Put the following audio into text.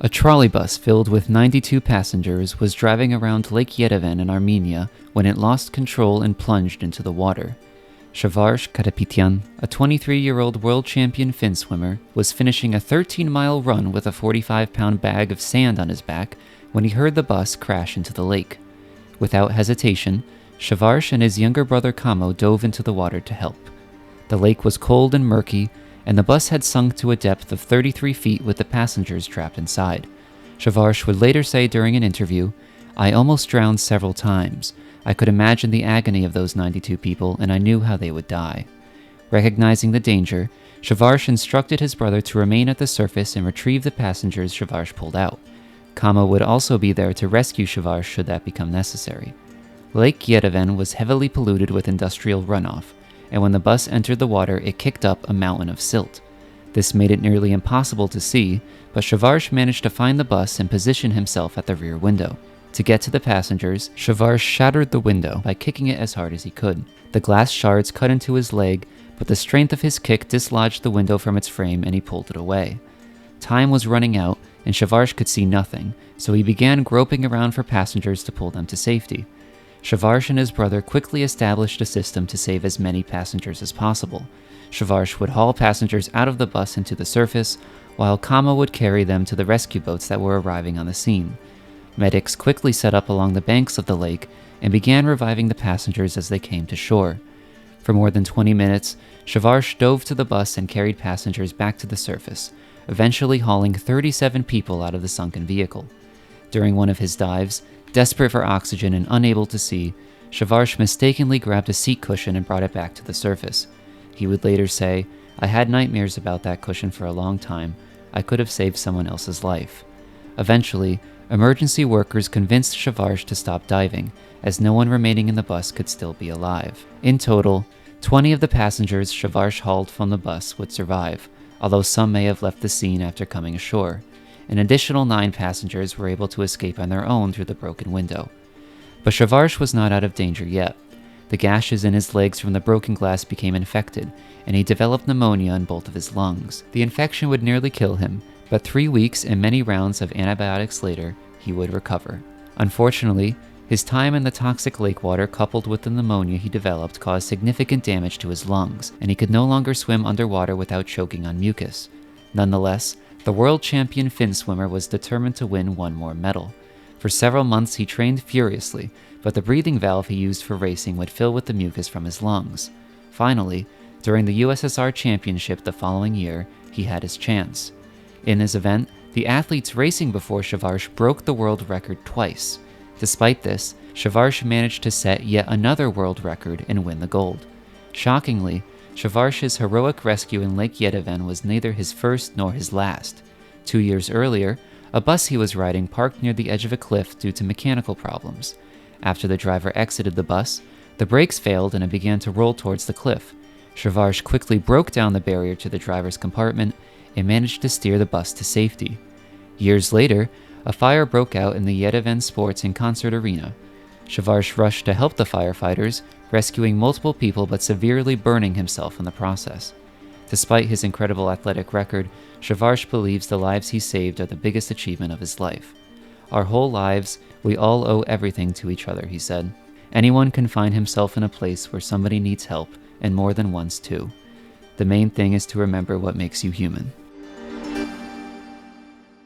A trolley bus filled with 92 passengers was driving around Lake Yerevan in Armenia when it lost control and plunged into the water. Shavarsh Karapetyan, a 23-year-old world champion fin swimmer, was finishing a 13-mile run with a 45-pound bag of sand on his back when he heard the bus crash into the lake. Without hesitation, Shavarsh and his younger brother Kamo dove into the water to help. The lake was cold and murky, and the bus had sunk to a depth of 33 feet with the passengers trapped inside. Shavarsh would later say during an interview, "I almost drowned several times. I could imagine the agony of those 92 people, and I knew how they would die." Recognizing the danger, Shavarsh instructed his brother to remain at the surface and retrieve the passengers Shavarsh pulled out. Kamo would also be there to rescue Shavarsh should that become necessary. Lake Yerevan was heavily polluted with industrial runoff, and when the bus entered the water, it kicked up a mountain of silt. This made it nearly impossible to see, but Shavarsh managed to find the bus and position himself at the rear window. To get to the passengers, Shavarsh shattered the window by kicking it as hard as he could. The glass shards cut into his leg, but the strength of his kick dislodged the window from its frame and he pulled it away. Time was running out, and Shavarsh could see nothing, so he began groping around for passengers to pull them to safety. Shavarsh and his brother quickly established a system to save as many passengers as possible. Shavarsh would haul passengers out of the bus into the surface, while Kamo would carry them to the rescue boats that were arriving on the scene. Medics quickly set up along the banks of the lake and began reviving the passengers as they came to shore. For more than 20 minutes, Shavarsh dove to the bus and carried passengers back to the surface, eventually hauling 37 people out of the sunken vehicle. During one of his dives, desperate for oxygen and unable to see, Shavarsh mistakenly grabbed a seat cushion and brought it back to the surface. He would later say, "I had nightmares about that cushion for a long time. I could have saved someone else's life." Eventually, emergency workers convinced Shavarsh to stop diving, as no one remaining in the bus could still be alive. In total, 20 of the passengers Shavarsh hauled from the bus would survive, although some may have left the scene after coming ashore. An additional 9 passengers were able to escape on their own through the broken window. But Shavarsh was not out of danger yet. The gashes in his legs from the broken glass became infected, and he developed pneumonia in both of his lungs. The infection would nearly kill him, but 3 weeks and many rounds of antibiotics later, he would recover. Unfortunately, his time in the toxic lake water coupled with the pneumonia he developed caused significant damage to his lungs, and he could no longer swim underwater without choking on mucus. Nonetheless, the world champion fin swimmer was determined to win one more medal. For several months he trained furiously, but the breathing valve he used for racing would fill with the mucus from his lungs. Finally, during the USSR Championship the following year, he had his chance. In this event, the athletes racing before Shavarsh broke the world record twice. Despite this, Shavarsh managed to set yet another world record and win the gold. Shockingly, Shavarsh's heroic rescue in Lake Yerevan was neither his first nor his last. 2 years earlier, a bus he was riding parked near the edge of a cliff due to mechanical problems. After the driver exited the bus, the brakes failed and it began to roll towards the cliff. Shavarsh quickly broke down the barrier to the driver's compartment and managed to steer the bus to safety. Years later, a fire broke out in the Yerevan Sports and Concert Arena. Shavarsh rushed to help the firefighters, rescuing multiple people but severely burning himself in the process. Despite his incredible athletic record, Shavarsh believes the lives he saved are the biggest achievement of his life. "Our whole lives, we all owe everything to each other," he said. "Anyone can find himself in a place where somebody needs help, and more than once too. The main thing is to remember what makes you human."